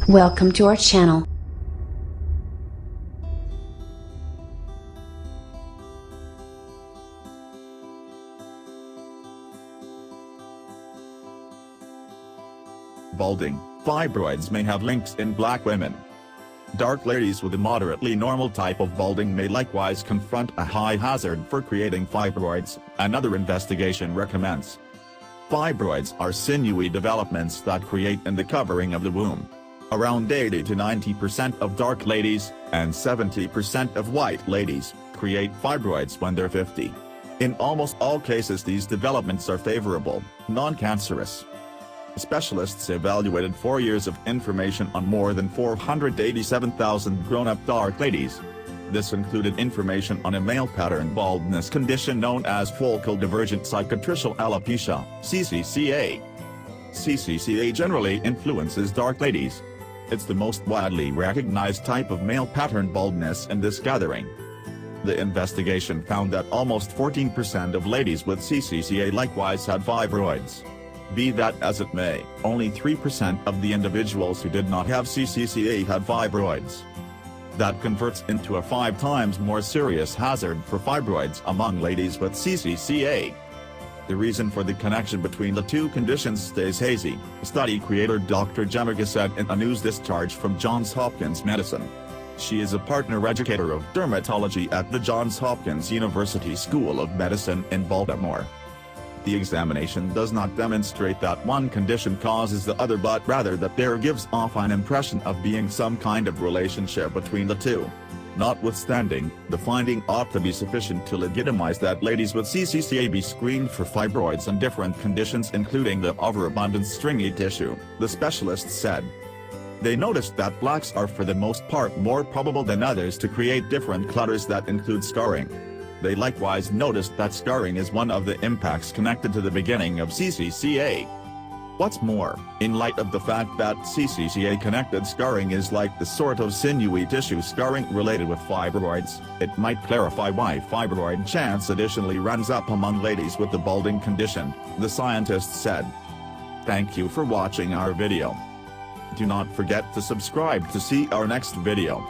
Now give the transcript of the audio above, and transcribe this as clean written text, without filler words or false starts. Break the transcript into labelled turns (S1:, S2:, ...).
S1: Welcome to our channel.
S2: Balding, fibroids may have links in black women. Dark ladies with a moderately normal type of balding may likewise confront a high hazard for creating fibroids, another investigation recommends. Fibroids are sinewy developments that create in the covering of the womb. Around 80 to 90% of dark ladies, and 70% of white ladies, create fibroids when they're 50. In almost all cases these developments are favorable, non-cancerous. Specialists evaluated 4 years of information on more than 487,000 grown-up dark ladies. This included information on a male pattern baldness condition known as focal divergent cicatricial alopecia, CCCA. CCCA generally influences dark ladies. It's the most widely recognized type of male pattern baldness in this gathering. The investigation found that almost 14% of ladies with CCCA likewise had fibroids. Be that as it may, only 3% of the individuals who did not have CCCA had fibroids. That converts into a 5 times more serious hazard for fibroids among ladies with CCCA. The reason for the connection between the two conditions stays hazy, study creator Dr. Jemiga said in a news discharge from Johns Hopkins Medicine. She is a partner educator of dermatology at the Johns Hopkins University School of Medicine in Baltimore. The examination does not demonstrate that one condition causes the other but rather that there gives off an impression of being some kind of relationship between the two. Notwithstanding, the finding ought to be sufficient to legitimize that ladies with CCCA be screened for fibroids and different conditions including the overabundant stringy tissue, the specialist said. They noticed that blacks are for the most part more probable than others to create different clutters that include scarring. They likewise noticed that scarring is one of the impacts connected to the beginning of CCCA. What's more, in light of the fact that CCCA-connected scarring is like the sort of sinewy tissue scarring related with fibroids, it might clarify why fibroid chance additionally runs up among ladies with the balding condition, the scientist said. Thank you for watching our video. Do not forget to subscribe to see our next video.